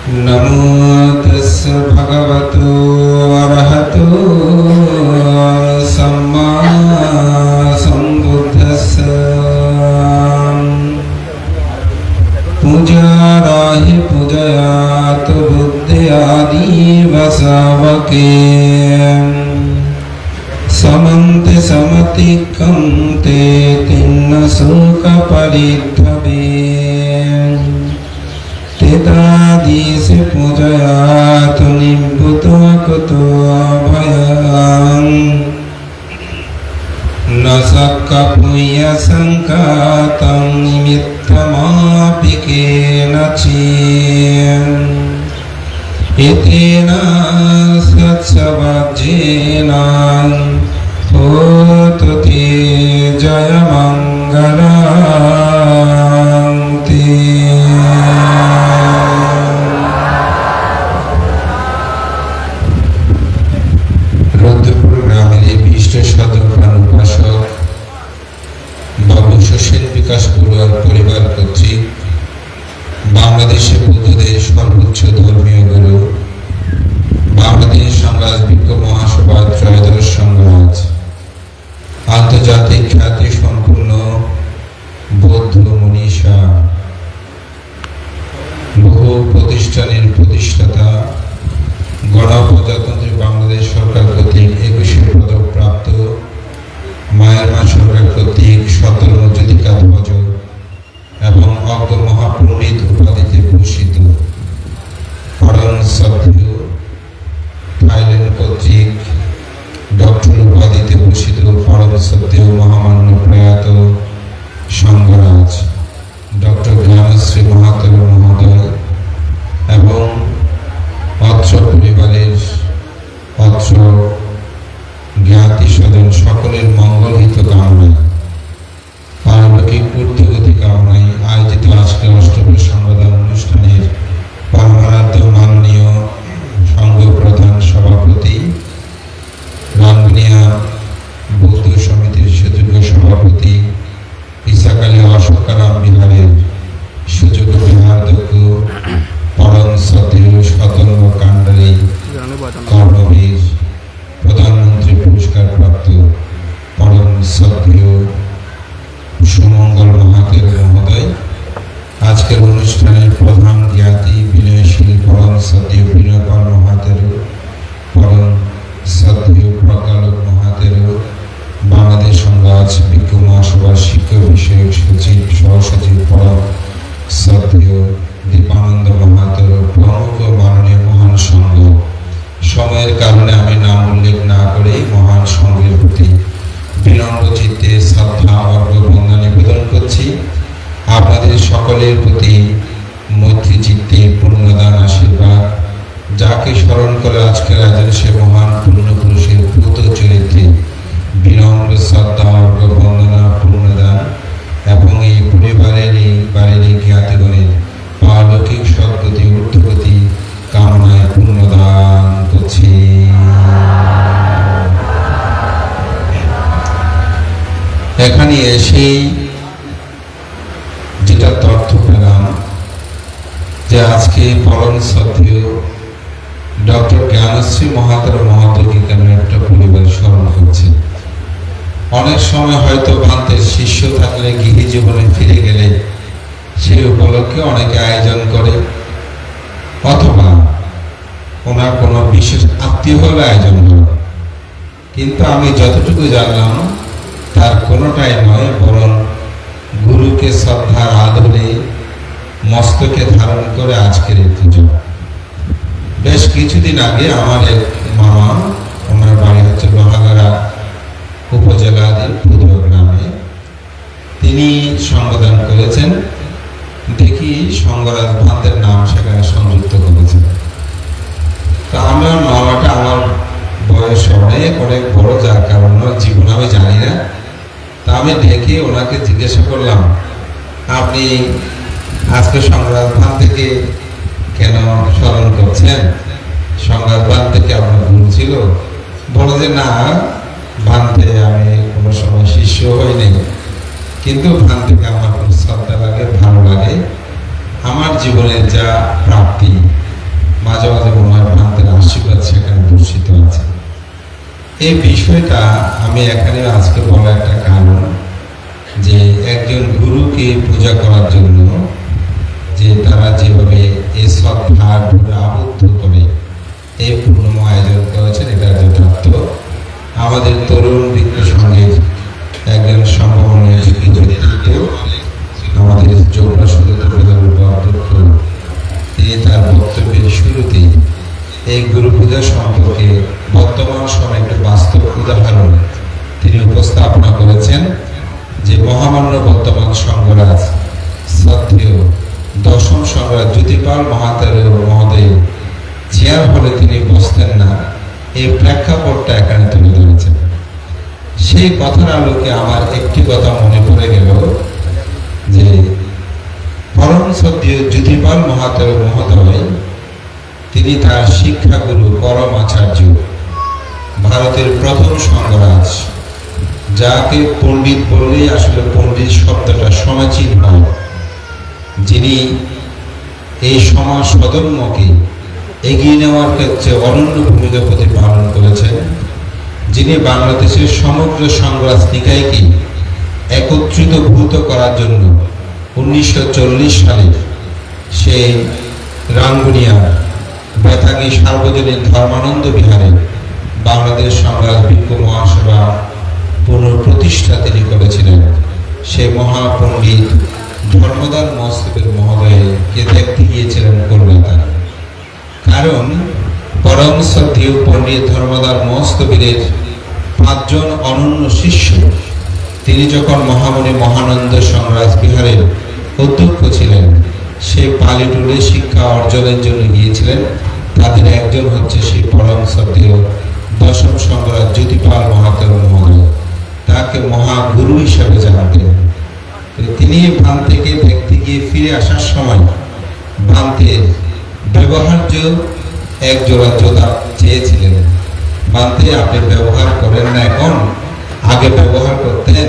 नमो तस्स भगवतो अरहतो सम्मा सम्बुद्धस्स। पूजाराहि पूजयात बुद्ध्यादि वसावके। समन्ते समतिक्कन्ते तिन्न शोक परिद्धवे। तेतादीश पूजयात निभृतो कुतो भयं। न सक्कपुय्य संकातं निमित्तमापि केनचित्। एतेन सत्सवज्येन होतु ते जयमङ्गलम् ते। রুদ্রপুর গ্রামের এই বিশিষ্ট সাধকপ্রাণ উপাসক বাবু সুশীল বিকাশ বড়ুয়ার পরিবার কর্তৃক বাংলাদেশে বৌদ্ধদের সর্বোচ্চ ধর্মীয় গুরু বাংলাদেশ সংঘরাজ ভিক্ষু মহাসভা ত্রয়োদশ সংঘরাজ আন্তর্জাতিক খ্যাতি সম্পূর্ণ বৌদ্ধ মনীষা, বহু প্রতিষ্ঠানের প্রতিষ্ঠাতা, গণপ্রজাতন্ত্রী বাংলাদেশ সরকার কর্তৃক 21 পদক প্রাপ্ত, মায়ের মা সরকার কর্তৃক 17 মর্যাদিকা ধ্বজ এবং অজ্ঞ মহাপণ্ডিত উপাধিতে ভূষিত, পরম শ্রদ্ধেয় থাইল্যান্ড কর্তৃক ডক্টর উপাধিতে ভূষিত পরম শ্রদ্ধেয় মহামান্য প্রয়াত সংঘরাজ ডক্টর জ্ঞানশ্রী মহাতর মহোদয় এবং অত্র পরিবারের অত্র জ্ঞাতি স্বজন সকলের মঙ্গলহিত কামনায় পারলৌকিক ঊর্ধ্বগতি কামনায় আয়োজিত আজকের অষ্টম সংবাদদান অনুষ্ঠানের পরমারাধ্য মাননীয় সংঘ প্রধান সভাপতি, রাঙ্গুনিয়া বৌদ্ধ সমিতির সুযোগ্য সভাপতি, ইসাকালী অশোকারাম বিহারের সুযোগ্য বিহারাধ্যক্ষ, পরম শ্রদ্ধেয় স্বতন্ত্র কাণ্ডারী কর্মবীর, প্রধানমন্ত্রী পুরস্কার প্রাপ্ত পরম শ্রদ্ধেয় সুমঙ্গল মহাতের মহোদয়, আজকের অনুষ্ঠানের প্রধান জ্ঞাতি বিনয়শীল পরম শ্রদ্ধেয় বিনয়পাল মহাতের, পরম শ্রদ্ধেয় প্রজ্ঞালোক মহাতের, বাংলাদেশ সংঘরাজ ভিক্ষু মহাসভার শিক্ষা বিষয়ক সচিব সহসচিব পরম শ্রদ্ধেয় দীপানন্দ মহাতের প্রমুখ মাননীয় মহান সংঘ। সময়ের কারণে আমি নাম উল্লেখ না করে মহান সংঘের প্রতি বিনম্র চিত্তে শ্রদ্ধা অর্ঘ্যবন্দনা নিবেদন করছি। আপনাদের সকলের প্রতি মৈত্রী চিত্তে পুণ্যদান আশীর্বাদ। যাকে স্মরণ করে আজকের আয়োজন সে মহান পুণ্যপুরুষের ভূত চরিত্রে বিনম্র শ্রদ্ধা অর্ঘ্যবন্দনা পুণ্যদান এবং এই পরিবারের এই বাড়ির জ্ঞাতিগণের পারলৌকিক সদ্গতি ঊর্ধ্বগতি কামনায় পুণ্যদান করছি। এখানে এসেই যেটা তথ্য পেলাম যে আজকে পরম শ্রদ্ধেয় ডক্টর জ্ঞানশ্রী মহাতের মহোদয়কে কেন একটা পরিবার স্মরণ করছে। অনেক সময় হয়তো ভান্তের শিষ্য থাকলে গৃহী জীবনে ফিরে গেলে সেই উপলক্ষে অনেকে আয়োজন করে, অথবা ওনার কোনো বিশেষ আত্মীয় হলে আয়োজন করে। কিন্তু আমি যতটুকু জানলাম তার কোনোটাই নয়, বরং গুরুকে শ্রদ্ধার আদরে মস্তকে ধারণ করে আজকের এই পুজো। বেশ কিছুদিন আগে আমার এক মামা, ওনার বাড়ি হচ্ছে লোহাগাড়া উপজেলাধীন পুদুয়া গ্রামে, তিনি সংবোধন করেছেন। দেখি সংঘরাজ ভান্তের নাম সেখানে সংযুক্ত করেছেন। তা আমার মামাটা আমার বয়স অনেক অনেক বড়, যার কারণ জীবন আমি জানি না। তা আমি দেখে ওনাকে জিজ্ঞাসা করলাম, আপনি আজকে সংঘরাজ ভান থেকে কেন স্মরণ করছেন? সংঘরাজ ভান থেকে আপনার ভুল ছিল? বলে যে না, ভান্তে আমি কোনো সময় শিষ্য হইনি, কিন্তু ওখান থেকে আমার খুব শ্রদ্ধা লাগে, ভালো লাগে। আমার জীবনের যা প্রাপ্তি এই বিষয়টা আমি এখানে আজকে বলার একটা কারণ, যে একজন গুরুকে পূজা করার জন্য যে তারা যেভাবে এই শ্রদ্ধার ধরে আবদ্ধ করে এই পূর্ণ আয়োজন করেছেন, এটা যথার্থ। আমাদের তরুণ বৃত্ত সঙ্গের একজন সম্ভাবনীয় ব্যক্তিত্ব, আমাদের যোগা সদস্য অধ্যক্ষ, তিনি তার বক্তব্যের শুরুতে এই গুরু পূজা সম্পর্কে বর্তমান সময়ে একটি বাস্তব উদাহরণ তিনি উপস্থাপনা করেছেন। যে মহামান্য বর্তমান সংঘরাজ শ্রদ্ধেয় দশম সংঘরাজ জ্যোতিপাল মহোদয় চেয়ার হলে তিনি বসতেন না, এই প্রেক্ষাপটটা এখানে তুলে ধরেছেন। সেই কথার আলোকে আমার একটি কথা মনে পড়ে গেল, যে পরম শ্রদ্ধেয় জ্যোতিপাল মহোদয় তিনি তার শিক্ষাগুরু পরম আচার্য, ভারতের প্রথম সংঘরাজ, যাকে পণ্ডিত বললেই আসলে পণ্ডিত শব্দটা সমীচীন হয়, যিনি এই সমাজ সদর্মকে এগিয়ে নেওয়ার ক্ষেত্রে অনন্য ভূমিকা প্রতিপালন করেছেন, যিনি বাংলাদেশের সমগ্র সংঘরাজ নিকায়কে একত্রিতভূত করার জন্য 1940 সালে সেই রাঙ্গুনিয়া বেতাগী সার্বজনীন ধর্মানন্দ বিহারে বাংলাদেশ সংঘরাজ ভিক্ষু মহাসভা পুনঃপ্রতিষ্ঠা তিনি করেছিলেন। সে মহাপণ্ডিত ধর্মদান মহোদয় মহোদয়কে দেখতে গিয়েছিলেন কলকাতায়। কারণ পরম শ্রদ্ধেয় পণ্ডিত ধর্মদান মহোদয়ের 5 জন অনন্য শিষ্য, তিনি যখন মহামণি মহানন্দ সংঘরাজ বিহারের অধ্যক্ষ ছিলেন, সেই পালিটুলে শিক্ষা অর্জনের জন্য গিয়েছিলেন। তাদের একজন হচ্ছে সেই পরম শ্রদ্ধেয় দশম সংঘরাজ জ্যোতিপাল মহোদয়, তাকে মহাগুরু হিসাবে জানতেন। তিনি ভান থেকে দেখতে গিয়ে ফিরে আসার সময় ভান্তের ব্যবহার্য এক জোড়া জোতা চেয়েছিলেন। ভান্তে, আপনি ব্যবহার করেন না এখন, আগে ব্যবহার করতেন,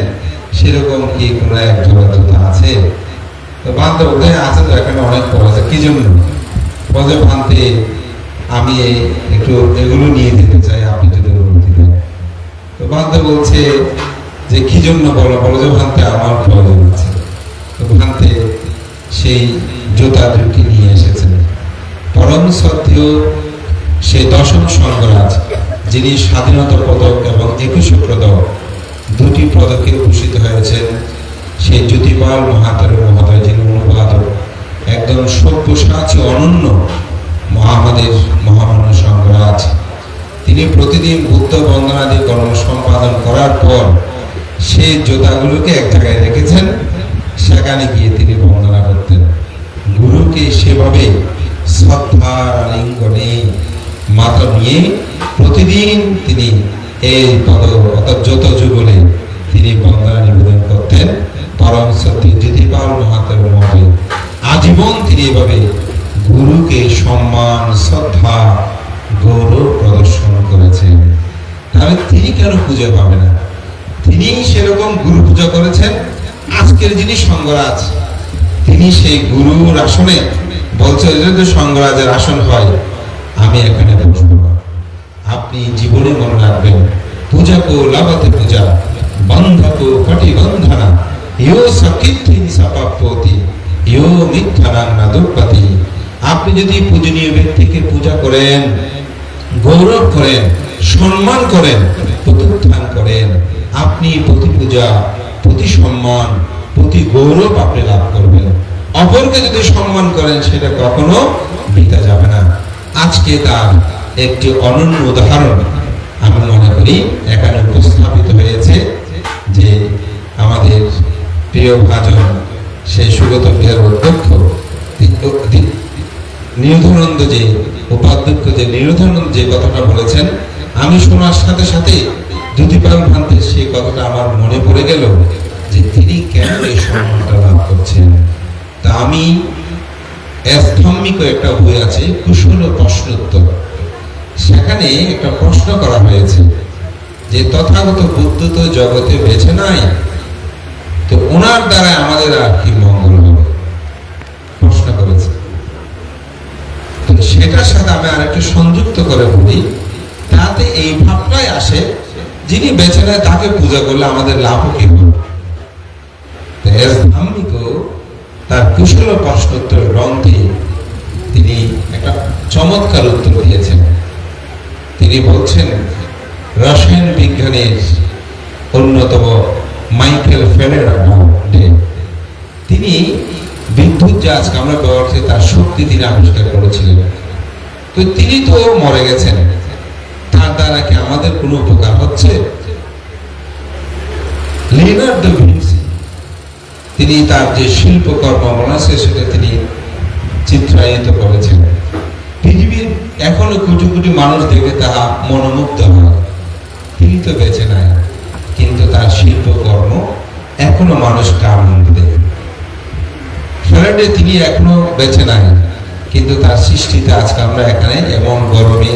সেরকম কি কোনো এক জোড়া জোতা আছে? তো ভান্তে বলতে আছে, তো এখানে অনেক পড়া আছে, কি জন্য? বলছে ভান্তে, আমি একটু এগুলো নিয়ে যেতে চাই, আপনি যদি অনুমতি দেন। তো ভান্তে বলছে যে কি জন্য বলো? বলো যে ভান্তে, আমার প্রয়োজন আছে। তো ভান্তে সেই জুতা দুটি নিয়ে এসেছেন। পরম শ্রদ্ধেয় সেই দশম সংঘরাজ, যিনি স্বাধীনতা পদক এবং 21 পদক, 2টি পদকে ভূষিত হয়েছেন, সেই জ্যোতিপাল মহোদয়, যিনি অনুবাদক, একদম সব্যসাচী অনন্য আমাদের মহামান্য সংঘরাজ। তিনি প্রতিদিন বুদ্ধ বন্দনাদি কর্ম সম্পাদন করার পর সেই জোতাগুলোকে এক জায়গায় রেখেছেন, সেখানে গিয়ে তিনি বন্দনা করতেন। গুরুকে সেভাবে শ্রদ্ধার আলিঙ্গনে মাথা নিয়ে প্রতিদিন তিনি এই যত যুগলে তিনি বন্দনা নিবেদন করতেন। পরম শ্রদ্ধেয় জ্যোতিপাল মহোদয় আজীবন তিনি এভাবে গুরুকে সম্মান, শ্রদ্ধা, গৌরব প্রদর্শন করেছেন। তাহলে তিনি কেন পূজা পাবে না? তিনি সেরকম গুরু পূজা করেছেন। আজকের যিনি সংঘরাজ, তিনি সেই গুরুর আসনে বলছেন, যে সংঘরাজের আসন হয়, আমি এখানে বসবো না। আপনি জীবনে মনে রাখবেন, পূজা কো লাভতে পূজা, বন্ধা কো পটি বন্ধনা, ইয়ো সকীর্তি সাপাপতি, ইয়ো মিথ্যানাং না দুঃপতি। আপনি যদি পূজনীয় ব্যক্তিকে পূজা করেন, গৌরব করেন, সম্মান করেন, প্রত্যুত্থান করেন, আপনি প্রতি পূজা, প্রতি সম্মান, প্রতি গৌরব আপনি লাভ করবেন। অপরকে যদি সম্মান করেন, সেটা কখনো বৃথা যাবে না। আজকে তার একটি অনন্য উদাহরণ আমি মনে করি এখানে উপস্থাপিত হয়েছে, যে আমাদের প্রিয় ভাজন সেই সুগত বিহার অধ্যক্ষ নিরুধানন্দ, যে উপাধ্যক্ষ যে নিরুধানন্দ যে কথাটা বলেছেন, আমি শোনার সাথে সাথে জ্যোতিপাল ভান্তের সেই কথাটা আমার মনে পড়ে গেল, যে তিনি কেন এই সম্মানটা লাভ করছেন। তা আমি স্তম্ভিক একটা বই আছে, কুশল প্রশ্নোত্তর, সেখানে একটা প্রশ্ন করা হয়েছে যে তথাগত বুদ্ধ তো জগতে বেঁচে নাই, তো ওনার দ্বারা আমাদের আর কি মঙ্গল হবে, প্রশ্ন করেছে। তো সেটার সাথে আমি আর একটু সংযুক্ত করে বলি, যাতে এই ভাবটাই আসে যিনি বেঁচে নেয় তাকে পূজা করলে আমাদের লাভও কি হবে। তার কুশল প্রশ্নোত্তর গ্রন্থে তিনি একটা চমৎকার উত্তর দিয়েছেন। তিনি বলছেন রসায়ন বিজ্ঞানের অন্যতম মাইকেল ফ্যারাডে তিনি বিদ্যুৎ যে আজকে আমরা ব্যবহার করি তার শক্তি তিনি আবিষ্কার করেছিলেন। তো তিনি তো মরে গেছেন, তার দ্বারা কি আমাদের কোনো উপকার হচ্ছে? লিওনার্দো দা ভিঞ্চি তিনি তার যে শিল্পকর্ম বানাচ্ছে সেটা তিনি চিত্রায়িত করেছেন। পৃথিবীর এখনো কোটি কোটি মানুষ দেখে তাহা মনোমুগ্ধ হয়। তিনি তো বেঁচে নাই, কিন্তু তার শিল্পকর্ম এখনো মানুষকে আনন্দ দেয়। ফ্যারাডে তিনি এখনো বেঁচে নাই, কিন্তু তার সৃষ্টিতে আজকে আমরা এখানে এমন গরমে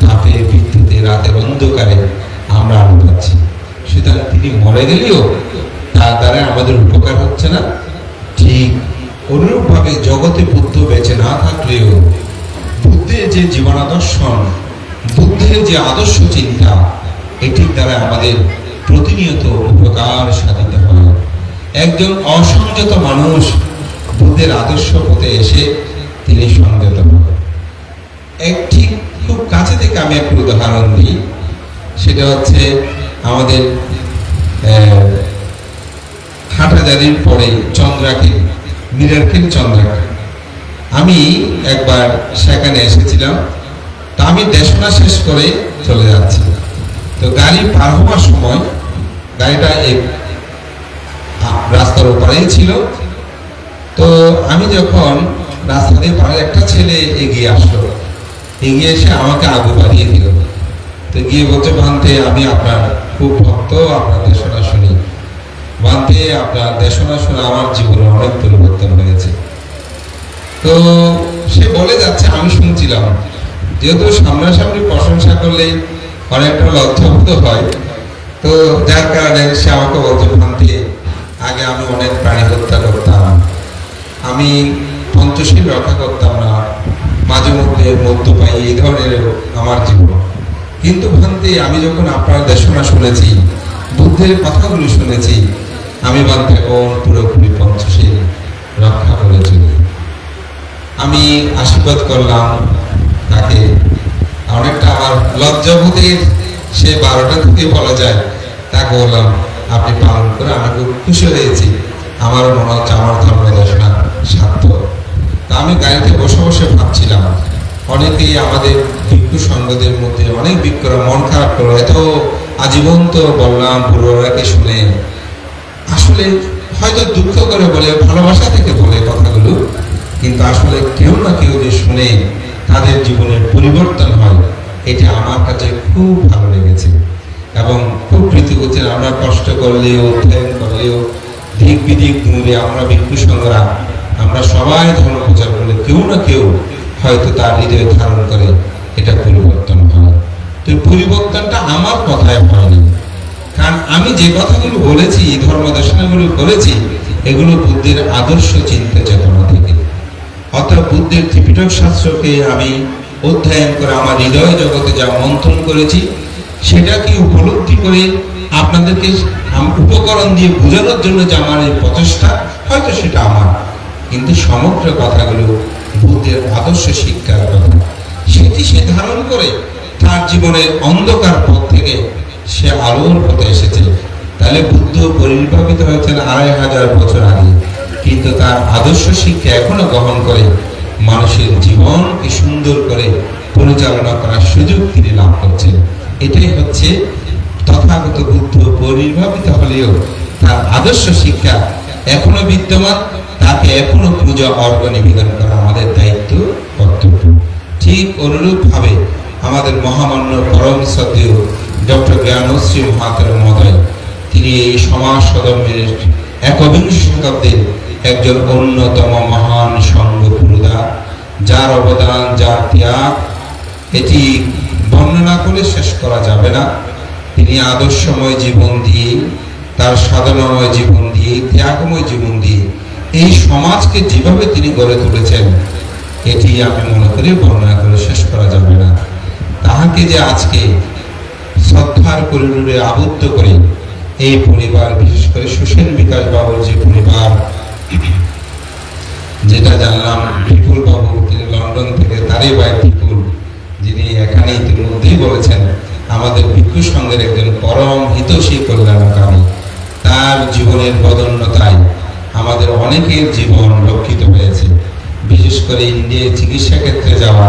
তাপে বিদ্যুতে রাতের অন্ধকারে আমরা আলো পাচ্ছি। সুতরাং তিনি মরে গেলেও তার দ্বারা আমাদের উপকার হচ্ছে না। ঠিক অনুরূপভাবে জগতে বুদ্ধ বেঁচে না থাকলেও বুদ্ধের যে জীবনাদর্শন, বুদ্ধের যে আদর্শ চিন্তা, এটির দ্বারা আমাদের প্রতিনিয়ত উপকার সাধিত হয়। একজন অসংযত মানুষ বুদ্ধের আদর্শ পথে এসে তিনি সংযত হন। একটি খুব কাছে থেকে আমি একটু উদাহরণ দিই, সেটা হচ্ছে আমাদের হাটাজারির পরে চন্দ্রাকে মিরারকেল চন্দ্রাকে আমি একবার সেখানে এসেছিলাম। তা আমি দেশনা শেষ করে চলে যাচ্ছি, তো গাড়ি পার হওয়ার সময় গাড়িটা রাস্তার ওপারেই ছিল। তো আমি যখন রাস্তা দিয়ে পার, একটা ছেলে এগিয়ে আসলো, এগিয়ে এসে আমাকে আগে বাড়িয়ে দিল। তো গিয়ে বলছে, ভান্তে আমি আপনার খুব ভক্ত, আপনার দেশনা শুনি। ভান্তে আপনার দেশনা শুনে আমার জীবনে অনেক পরিবর্তন হয়েছে। তো সে বলে যাচ্ছে, আমি শুনছিলাম। যেহেতু সামনাসামনি প্রশংসা করলে অনেকটা লজ্জাবোধ হয়, তো যার কারণে সে আমাকে বলছে, ভান্তে আগে আমি অনেক প্রাণী হত্যা করতাম, আমি পঞ্চশীল রক্ষা করতাম না, মাঝে মধ্যে মদ্যপাই, এই ধরনের আমার জীবন। কিন্তু ভান্তে আমি যখন আপনার দেশনা শুনেছি, বুদ্ধের কথাগুলো শুনেছি, আমি ভান্তে এখন পুরোপুরি পঞ্চশীল রক্ষা করে চলি। আমি আশীর্বাদ করলাম তাকে। অনেকটা আমার লজ্জাবোধের সে 12টা থেকে বলা যায়, তাকে বললাম আপনি পালন করে আমি খুব খুশি হয়েছি, আমারও মনে হচ্ছে আমার ধর্ম দেশনা সার্থক। তা আমি গাড়িতে বসে বসে ভাবছিলাম, অনেকেই আমাদের ভিক্ষু সঙ্গদের মধ্যে অনেক ভিক্ষুরা মন খারাপ করলো, এত আজীবন তো বললাম পূর্বরাকে শুনে, আসলে হয়তো দুঃখ করে বলে, ভালোবাসা থেকে বলে কথাগুলো, কিন্তু আসলে কেউ না কেউ যে শুনে তাদের জীবনের পরিবর্তন হয়, এটা আমার কাছে খুব ভালো লেগেছে। এবং খুব প্রীতিবোধ, আমরা কষ্ট করলেও অধ্যয়ন করলেও দিক বিদিক দূরে আমরা ভিক্ষু সংঘরা আমরা সবাই ধর্ম প্রচার করলে কেউ না কেউ হয়তো তার হৃদয়ে ধারণ করে, এটা পরিবর্তন হয়। তো পরিবর্তনটা আমার কথায় হয়নি, কারণ আমি যে কথাগুলো বলেছি, ধর্ম দেশনাগুলো বলেছি, এগুলো বুদ্ধের আদর্শ চিন্তা চেতনা থেকে। অর্থাৎ বুদ্ধের ত্রিপিটক শাস্ত্রকে আমি অধ্যয়ন করে আমার হৃদয় জগতে যা মন্থন করেছি, সেটাকে উপলব্ধি করে আপনাদেরকে উপকরণ দিয়ে বোঝানোর জন্য যে আমার এই প্রচেষ্টা, হয়তো সেটা আমার, কিন্তু সমগ্র কথাগুলো বুদ্ধের আদর্শ শিক্ষার কথা। সেটি সে ধারণ করে তার জীবনের অন্ধকার পথ থেকে সে আলোর পথে এসেছে। তাহলে বুদ্ধ পরিভাবিত হয়েছেন 2500 বছর আগে, কিন্তু তার আদর্শ শিক্ষা এখনো গ্রহণ করে মানুষের জীবনকে সুন্দর করে পরিচালনা করার সুযোগ তিনি লাভ করছেন। এটাই হচ্ছে তথাগত বুদ্ধ পরিভাবিত হলেও তার আদর্শ শিক্ষা এখনো বিদ্যমান, তাকে এখনো পূজা অর্ঘ নিবেদন করা আমাদের দায়িত্ব, কর্তব্য। ঠিক অনুরূপ ভাবে আমাদের মহামান্য পরম শ্রদ্ধেয় ডক্টর জ্ঞানশ্রী মহাতের মহোদয়, তিনি এই সমাজ সদম্যের 21 শতাব্দীর একজন অন্যতম মহান সঙ্গ পুরোধা, যার অবদান, যার ত্যাগ, এটি বর্ণনা করে শেষ করা যাবে না। তিনি আদর্শময় জীবন দিয়ে, তার সাধনাময় জীবন দিয়ে, ত্যাগময় জীবন দিয়ে এই সমাজকে যেভাবে তিনি গড়ে তুলেছেন, এটি আমি মনে করি বর্ণনা করে শেষ করা যাবে না। তাহাকে তাকে যে আজকে শ্রদ্ধার করিডোরে আবদ্ধ করে এই পরিবার, বিশেষ করে সুসেন বিকাশ বাবুর যে পরিবার, যেটা জানলাম বিপুল বাবু তিনি লন্ডন থেকে, তারই ভাই বিপুল, যিনি এখানে ইতিমধ্যেই বলেছেন আমাদের ভিক্ষু সংঘের একজন পরম হিতৈষী কল্যাণকামী, তার জীবনের বদন্যতায় আমাদের অনেকের জীবন রক্ষিত হয়েছে। বিশেষ করে ইন্ডিয়ায় চিকিৎসা ক্ষেত্রে যাওয়া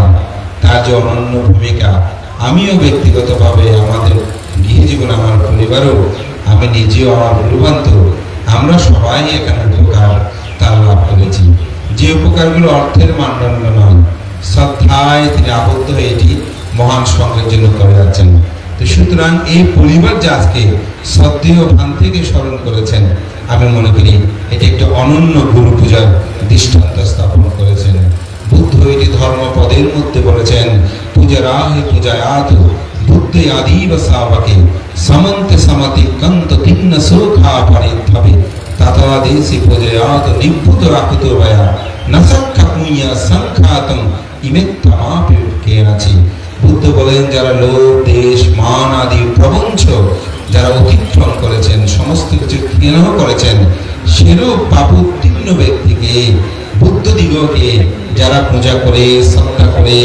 তার যে অনন্য ভূমিকা, আমিও ব্যক্তিগতভাবে আমাদের গৃহজীবন, আমার পরিবারও, আমি নিজেও, আমার পরিবান্ত, আমরা সবাই এখানে উপকার তার লাভ করেছি। যে উপকারগুলো অর্থের মানদণ্ড নয়, শ্রদ্ধায় তিনি আবদ্ধ হয়ে এটি মহান সংঘের জন্য করে যাচ্ছেন। তো সুতরাং এই পরিবার যে আজকে শ্রদ্ধেয় ভান্তিকে স্মরণ করেছেন, আমি মনে করি এটি একটি অনন্য গুরু পূজার দৃষ্টান্ত স্থাপন করেছেন। বুদ্ধ এটি ধর্মপদের মধ্যে বলেছেন, পূজারাহে পূজায়াত বুদ্ধে আদিব সাবাকে সমন্তে সমাতি কন্ত তিন্ন সুখা পরিধবে তাতাদেশি পূজায়াত নিভূত রাখত ভয়া নসক্ষা পুণ্য সংখ্যাতম ইমেত্তমাপি কেনাচি। বুদ্ধ বলেন, যারা লোভ, দেশ, মান আদি প্রবঞ্চ যারা অতিক্রম করেছেন, সমস্ত কিছু ঘৃণা করেছেন, সেরূপ পাপোত্তীর্ণ ব্যক্তিকে, বুদ্ধ দিগকে যারা পূজা করে, শ্রদ্ধা করে,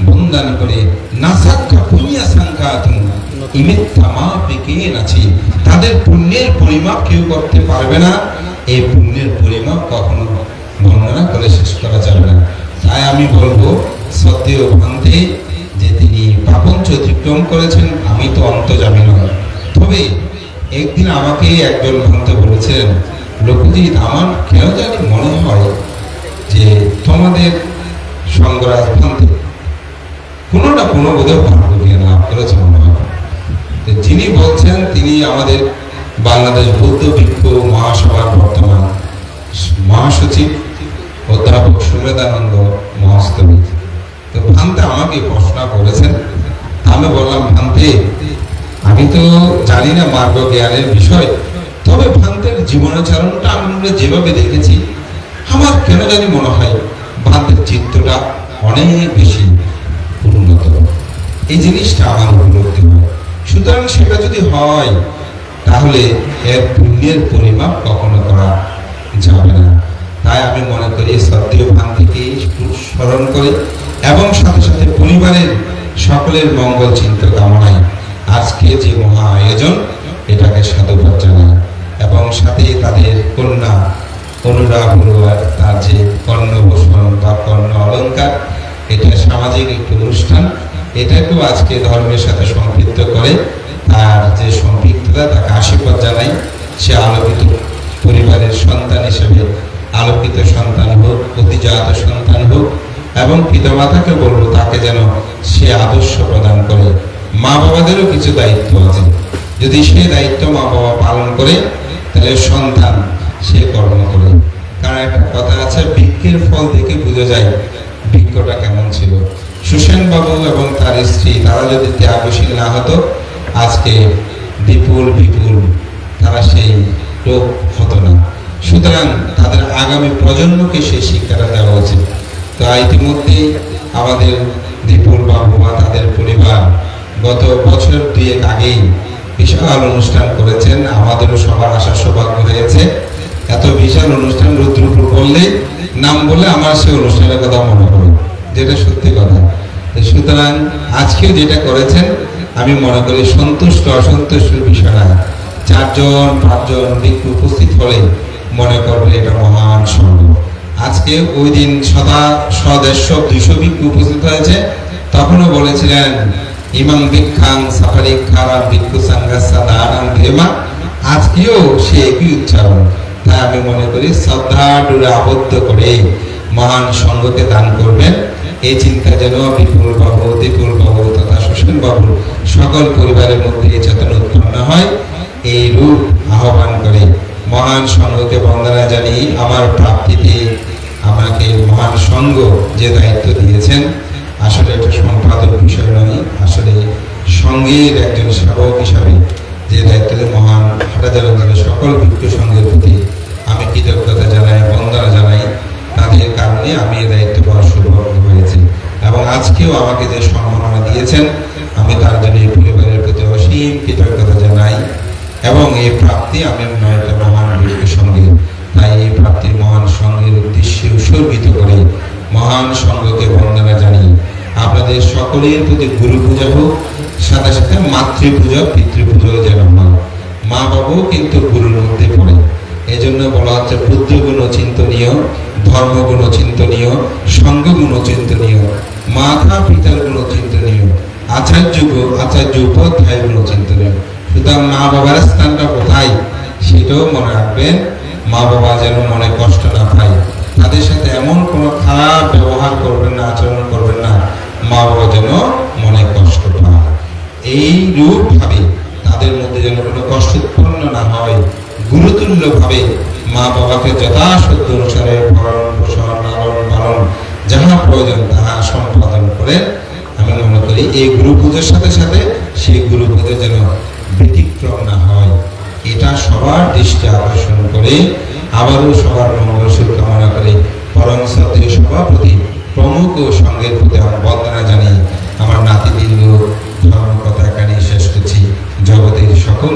বন্দন করে, নাসাক্ষা পুণ্য সংখ্যাতম ইমেত্তমাপি কেনাচি, তাদের পুণ্যের পরিমাপ কেউ করতে পারবে না। এই পুণ্যের পরিমাপ কখনো বর্ণনা করে শেষ করা যাবে না। তাই আমি বলবো, শ্রদ্ধেয় ভান্তে যে তিনি পাপঞ্চ অতিক্রম করেছেন, আমি তো অন্তর্যামী নয়। তবে একদিন আমাকে একজন ভান্তে বলেছেন, লোকজিৎ, আমার কেন জানি মনে হয় যে তোমাদের সংঘরাজ ভান্তে কোনো না কোনো বোধহয় ভাগ্য জ্ঞান লাভ করেছে মনে হয়। যিনি বলছেন তিনি আমাদের বাংলাদেশ বৌদ্ধ ভিক্ষু মহাসভার বর্তমান মহাসচিব অধ্যাপক সুমেধানন্দ মহাস্তবী। তো ভান্তে আমাকে প্রশ্ন করেছেন, আমি বললাম, ভান্তে, আমি তো জানি না মার্গ জ্ঞানের বিষয়, তবে ভান্তের জীবনাচরণটা আমি যেভাবে দেখেছি, আমার কেন জানি মনে হয় ভান্তের চিত্রটা অনেক বেশি উন্নত। এই জিনিসটা আমার উপলব্ধি হয়। সুতরাং সেটা যদি হয়, তাহলে এর পুণ্যের পরিমাপ কখনো করা যাবে না। তাই আমি মনে করি শ্রদ্ধেয় ভান্তিকে স্মরণ করে এবং সাথে সাথে পরিবারের সকলের মঙ্গল চিন্তা কামনায় আজকে যে মহা আয়োজন, এটাকে সাধুবাদ জানাই। এবং সাথে তাদের কন্যা অনুরাগ বড়ুয়ার তার যে কর্ণভূষণ বা কর্ণ অলঙ্কার, এটা সামাজিক একটি অনুষ্ঠান, এটাকেও আজকে ধর্মের সাথে সম্পৃক্ত করে তার যে সম্পৃক্ততা, তাকে আশীর্বাদ জানাই। সে আলোকিত পরিবারের সন্তান হিসেবে আলোকিত সন্তান হোক, অতিজাত সন্তান হোক, এবং পিতামাতাকে বলবো তাকে যেন সে আদর্শ প্রদান করে। মা বাবাদেরও কিছু দায়িত্ব আছে, যদি সে দায়িত্ব মা বাবা পালন করে, তাহলে সন্তান সে কর্ম করে। কারণ একটা কথা আছে, বৃক্ষের ফল দেখে বোঝা যায় বৃক্ষটা কেমন ছিল। সুসেন বাবু এবং তার স্ত্রী, তারা যদি ত্যাগশীল না হতো, আজকে বিপুল তারা সেই লোক হতো না। সুতরাং তাদের আগামী প্রজন্মকে সেই শিক্ষাটা দেওয়া উচিত। তো ইতিমধ্যেই আমাদের বিপুল বাবু বা তাদের পরিবার গত বছর 2 আগেই বিশাল অনুষ্ঠান করেছেন। আমাদেরও সবার আসার সৌভাগ্য হয়েছে। এত বিশাল অনুষ্ঠান রুদ্রপুর বললেই নাম বলে আমার সেই অনুষ্ঠানের কথা মনে পড়ে, যেটা সত্যি কথা। সুতরাং আজকেও যেটা করেছেন, আমি মনে করি সন্তুষ্ট অসন্তুষ্টের বিষয় না। 4-5 জন ভিক্ষু উপস্থিত হলে মনে করবে এটা মহান সংঘ। আজকে ওই দিন 100-150 ভিক্ষু উপস্থিত হয়েছে, তখনও বলেছিলেন ইমাম ভিক্ষাং সাফারি খারা ভিক্ষু সাঙ্গাসা দানাং ধেমা। আজকেও সে একই উচ্চারণ। তাই আমি মনে করি শ্রদ্ধা ডুরে আবদ্ধ করে মহান সংঘকে দান করবেন, এই চিন্তা যেন বিপুল বাবু তথা সুসেন বাবুর সকল পরিবারের মধ্যে এই চেতনা উৎপন্ন হয়। এই রূপ আহ্বান করে মহান সংঘকে বন্দনা জানিয়ে আমার প্রাপ্তিতে আমাকে মহান সংঘ যে দায়িত্ব দিয়েছেন, আসলে এটা সম্পাদক বিষয় নয়, আসলে সংঘের একজন সেবক হিসাবে যে দায়িত্বতে মহান হাটাজারের সকল ভিক্ষু সংঘের প্রতি আমি কৃতজ্ঞতা জানাই, বন্দনা জানাই। তাদের কারণে আমি এই দায়িত্ব পাওয়ার সৌভাগ্য হয়েছে এবং আজকেও আমাকে যে সম্মাননা দিয়েছেন, তার জন্য এই পরিবারের প্রতি অসীম কৃতজ্ঞতা জানাই এবং এই প্রাপ্তি আমি মনে হয় একটা মহান বীরের সঙ্গে, তাই এই প্রাপ্তির মহান সঙ্গের উদ্দেশ্যে উৎসর্গিত করে মহান সঙ্গকে বন্দনা জানি। আপনাদের সকলের প্রতি গুরু পূজা হোক, সাথে সাথে মাতৃপূজা পিতৃপূজাও যেন হয়। মা বাবাও কিন্তু গুরুর মধ্যে পড়ে, এই জন্য বলা হচ্ছে বুদ্ধগুণ চিন্তনীয়, ধর্মগুণ চিন্তনীয়, সঙ্গগুণ চিন্তনীয়, মাতা পিতার গুণ চিন্তনীয়, আচার্য উপাধ্যায় গুণ চিন্তনীয়। সুতরাং মা বাবার স্থানটা কোথায় সেটাও মনে রাখবেন। মা বাবা যেন মনে কষ্ট না পায়, তাদের সাথে এমন কোনো খারাপ ব্যবহার করবেন না, আচরণ করবেন না, মা বাবা যেন মনে কষ্ট পায়। এই রূপ ভাবে তাদের মধ্যে যেন কোনো কষ্ট উৎপন্ন না হয়, গুরুতুল্য ভাবে মা বাবাকে যথাসাধ্য অনুসারে ভরণ পোষণ লালন পালন যাহা প্রয়োজন তাহা সম্পাদন করে। আমি মনে করি এই গুরু পুজোর সাথে সাথে সেই গুরু পুজো যেন ব্যতিক্রম না হয়, এটা সবার দৃষ্টি আকর্ষণ করে আবারও সবার মঙ্গল সুখ কামনা করে পরম শ্রদ্ধেয় সভাপতি প্রমুখ ও সঙ্গের প্রতি আমার বন্দনা জানিয়ে আমার নাতি দীর্ঘ ধর্ম কথা এখানে শেষ করছি। জগতের সকল